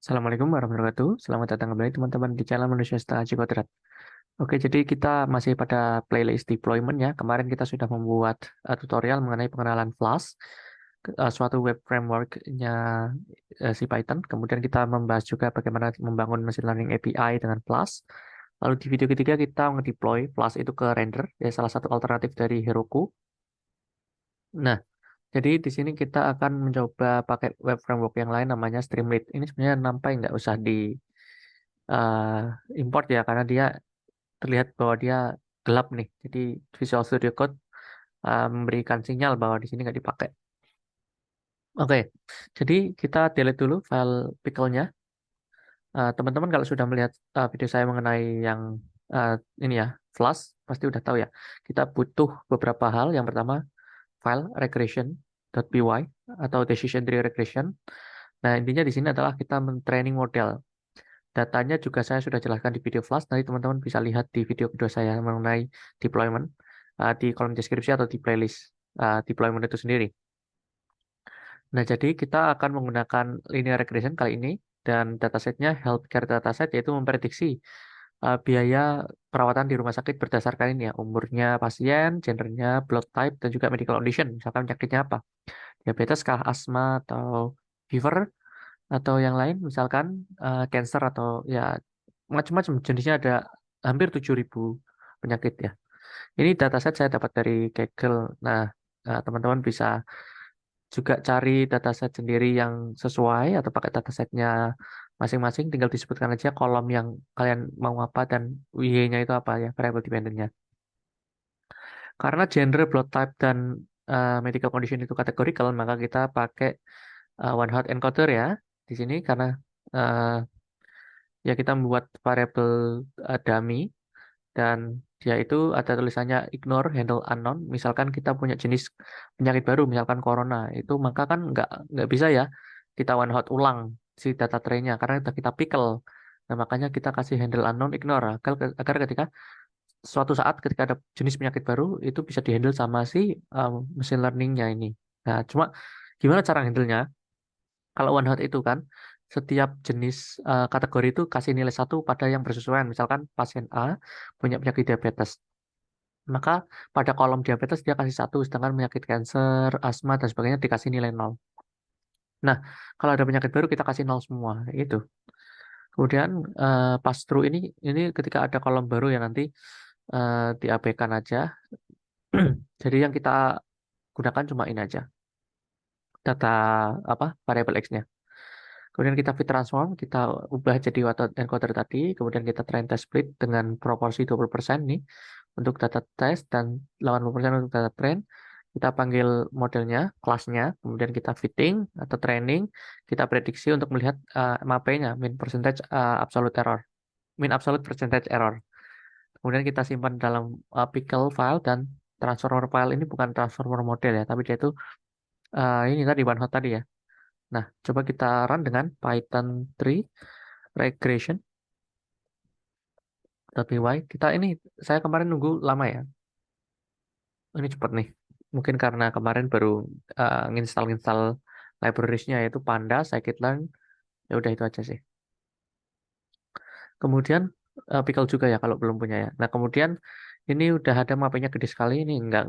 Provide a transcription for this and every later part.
Assalamualaikum warahmatullahi wabarakatuh. Selamat datang kembali teman-teman di channel Manusia Setengah Aji Kodrat. Oke, jadi kita masih pada playlist deployment ya. Kemarin kita sudah membuat tutorial mengenai pengenalan Flask, suatu web framework-nya si Python. Kemudian kita membahas juga bagaimana membangun machine learning API dengan Flask. Lalu di video ketiga kita ngedeploy Flask itu ke render, ya salah satu alternatif dari Heroku. Nah, jadi di sini kita akan mencoba pakai web framework yang lain namanya Streamlit. Ini sebenarnya nampak nggak usah di import ya, karena dia terlihat bahwa dia gelap nih. Jadi Visual Studio Code memberikan sinyal bahwa di sini nggak dipakai. Oke, jadi kita delete dulu file pickle-nya. Teman-teman kalau sudah melihat video saya mengenai yang uh, ini ya, Flask, pasti udah tahu ya. Kita butuh beberapa hal. Yang pertama, file regression.py atau decision tree regression. Nah, intinya di sini adalah kita men-training model. Datanya juga saya sudah jelaskan di video Flash. Nanti teman-teman bisa lihat di video kedua saya mengenai deployment di kolom deskripsi atau di playlist deployment itu sendiri. Nah, jadi kita akan menggunakan linear regression kali ini dan datasetnya healthcare dataset, yaitu memprediksi biaya perawatan di rumah sakit berdasarkan ini ya, umurnya pasien, gendernya, blood type, dan juga medical condition. Misalkan penyakitnya apa? Diabetes kah, asma, atau fever, atau yang lain, misalkan cancer atau ya macam-macam jenisnya, ada hampir 7.000 penyakit ya. Ini dataset saya dapat dari Kaggle. Nah, teman-teman bisa juga cari dataset sendiri yang sesuai atau pakai datasetnya masing-masing. Tinggal disebutkan aja kolom yang kalian mau apa dan WY-nya itu apa ya, variable dependent-nya. Karena gender, blood type, dan medical condition itu kategorical, maka kita pakai one hot encoder ya di sini karena uh, ya kita membuat variabel dummy dan dia itu ada tulisannya ignore handle unknown. Misalkan kita punya jenis penyakit baru, misalkan corona, itu maka kan nggak bisa ya kita one hot ulang si data tray-nya karena kita pickle. Nah, makanya kita kasih handle unknown ignore agar ketika suatu saat ketika ada jenis penyakit baru itu bisa dihandle sama si machine learning-nya ini. Nah, cuma gimana cara handle-nya? Kalau one hot itu kan setiap jenis kategori itu kasih nilai satu pada yang bersesuaian. Misalkan pasien A punya penyakit diabetes, maka pada kolom diabetes dia kasih satu, sedangkan penyakit cancer, asma dan sebagainya dikasih nilai nol. Nah, kalau ada penyakit baru kita kasih nol semua, itu. Kemudian pass through ini ketika ada kolom baru ya nanti diabaikan aja. Jadi yang kita gunakan cuma ini aja, data apa variable X-nya. Kemudian kita fit transform, kita ubah jadi auto encoder tadi, kemudian kita train test split dengan proporsi 20% nih untuk data test dan 80% untuk data train. Kita panggil modelnya, kelasnya, kemudian kita fitting atau training, kita prediksi untuk melihat MAP-nya, mean percentage absolute error, mean absolute percentage error. Kemudian kita simpan dalam pickle file dan transformer file ini bukan transformer model ya, tapi dia itu ini tadi one hot tadi ya. Nah, coba kita run dengan Python 3 regression.py. Kita ini, saya kemarin nunggu lama ya. Ini cepat nih. Mungkin karena kemarin baru nginstal libraries-nya yaitu Pandas, Scikit-learn. Ya udah itu aja sih. Kemudian Pickle juga ya kalau belum punya ya. Nah, kemudian ini udah ada mapnya gede sekali, ini nggak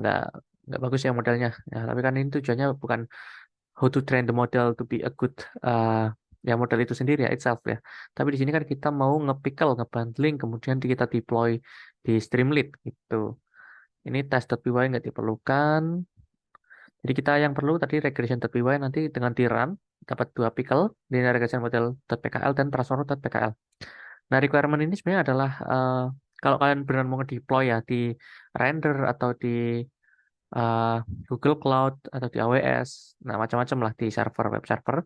bagus ya modelnya. Ya, tapi kan ini tujuannya bukan how to train the model to be a good ya model itu sendiri ya itself ya. Tapi di sini kan kita mau nge-pickle, nge-bundling, kemudian kita deploy di Streamlit gitu. Ini test.py nggak diperlukan. Jadi kita yang perlu tadi regression.py, nanti dengan di run dapat dua pickle, linear regression model.pkl dan transformer.pkl. Nah, requirement ini sebenarnya adalah kalau kalian benar mau deploy ya di render atau di uh, Google Cloud atau di AWS, nah macam-macam lah di server web server.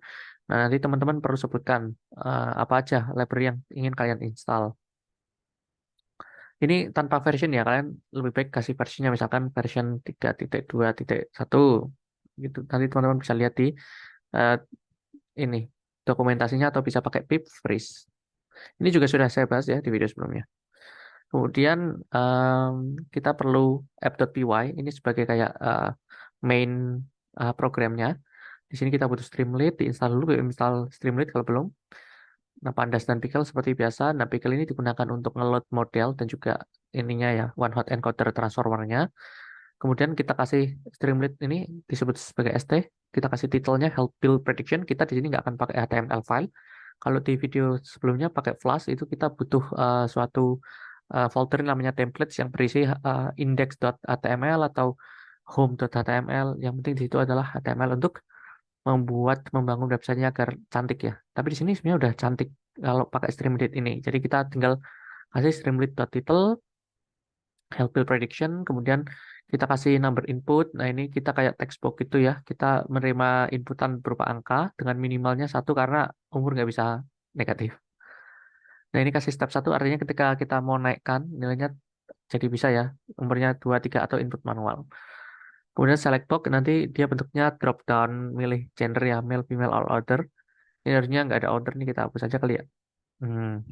Nah, nanti teman-teman perlu sebutkan apa aja library yang ingin kalian install. Ini tanpa version ya, kalian lebih baik kasih versinya misalkan version 3.2.1 gitu. Nanti teman-teman bisa lihat di eh, ini dokumentasinya atau bisa pakai pip freeze. Ini juga sudah saya bahas ya di video sebelumnya. Kemudian kita perlu app.py ini sebagai kayak main programnya. Di sini kita butuh Streamlit, diinstal dulu, install Streamlit kalau belum. Nah, Pandas dan Pickle seperti biasa. Nah, Pickle ini digunakan untuk nge-load model dan juga ininya ya, one hot encoder transformernya. Kemudian kita kasih Streamlit ini disebut sebagai ST. Kita kasih titelnya Help Build Prediction. Kita di sini nggak akan pakai HTML file. Kalau di video sebelumnya pakai Flash itu kita butuh suatu folder namanya templates yang berisi index.html atau home.html. Yang penting di situ adalah HTML untuk membangun websitenya agar cantik ya. Tapi di sini sebenarnya udah cantik kalau pakai Streamlit ini. Jadi kita tinggal kasih Streamlit.title, help build prediction, kemudian kita kasih number input. Nah ini kita kayak text box gitu ya. Kita menerima inputan berupa angka dengan minimalnya satu karena umur nggak bisa negatif. Nah ini kasih step satu artinya ketika kita mau naikkan nilainya jadi bisa ya umurnya 2, 3 atau input manual. Kemudian select box nanti dia bentuknya drop down milih gender ya male, female, all other. Ini harusnya nggak ada order nih kita hapus aja kali ya. Hmm,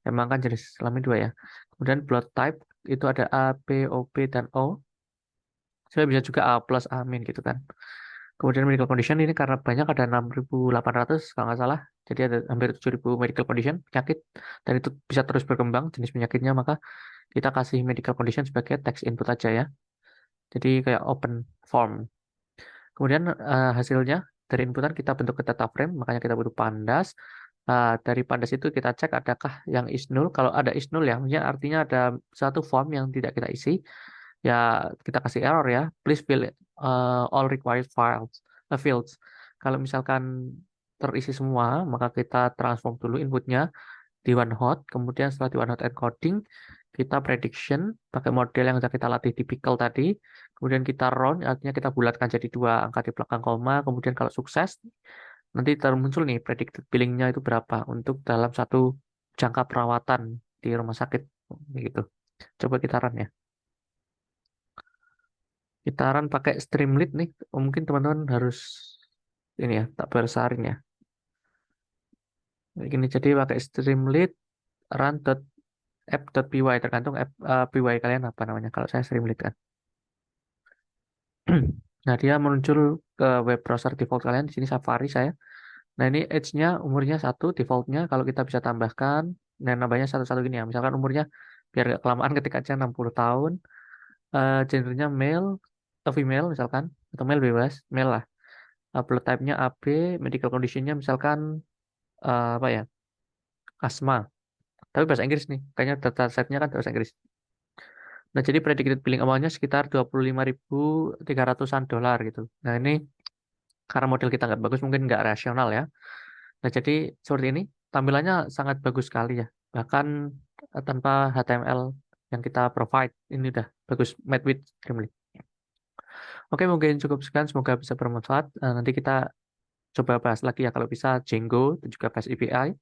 emang kan jenis kelamin dua ya. Kemudian blood type itu ada A, B, O, B, dan O. Saya bisa juga A plus A min gitu kan. Kemudian medical condition ini karena banyak ada 6.800 kalau nggak salah. Jadi ada hampir 7.000 medical condition penyakit dan itu bisa terus berkembang jenis penyakitnya maka kita kasih medical condition sebagai text input aja ya. Jadi kayak open form. Kemudian hasilnya dari inputan kita bentuk ke data frame, makanya kita butuh pandas. Dari pandas itu kita cek adakah yang is null. Kalau ada is null ya, maksudnya artinya ada satu form yang tidak kita isi, ya kita kasih error ya. Please fill all required fields. Kalau misalkan terisi semua, maka kita transform dulu inputnya di OneHot. Kemudian setelah di OneHot encoding, kita prediction pakai model yang sudah kita latih di Pickle tadi. Kemudian kita round, artinya kita bulatkan jadi dua angka di belakang koma. Kemudian kalau sukses, nanti muncul nih predicted billingnya itu berapa untuk dalam satu jangka perawatan di rumah sakit. Gitu. Coba kita run ya. Kita run pakai Streamlit nih. Mungkin teman-teman harus ini ya, tak bersaring ya. Kayak gini, jadi pakai Streamlit run.app.py tergantung app py kalian apa namanya. Kalau saya Streamlit kan. Nah, dia muncul ke web browser default kalian. Di sini Safari saya. Nah, ini age-nya umurnya satu defaultnya. Kalau kita bisa tambahkan, nah nambahnya satu-satu gini ya. Misalkan umurnya biar gak kelamaan ketik aja 60 tahun. Gendernya male atau female misalkan. Atau male bebas. Male lah. Blood type-nya AB. Medical condition-nya misalkan apa ya? Asma. Tapi bahasa Inggris nih. Kayaknya data set-nya kan bahasa Inggris. Nah, jadi predicted billing amount-nya sekitar 25.300-an dolar gitu. Nah, ini karena model kita nggak bagus, mungkin nggak rasional ya. Nah, jadi seperti ini, tampilannya sangat bagus sekali ya. Bahkan tanpa HTML yang kita provide, ini udah bagus, made with Streamlit. Oke, mungkin cukup sekian, semoga bisa bermanfaat. Nanti kita coba bahas lagi ya, kalau bisa Django dan juga Fast API,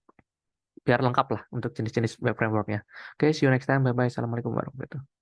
biar lengkap lah untuk jenis-jenis web framework-nya. Oke, see you next time, bye-bye, assalamualaikum warahmatullahi wabarakatuh.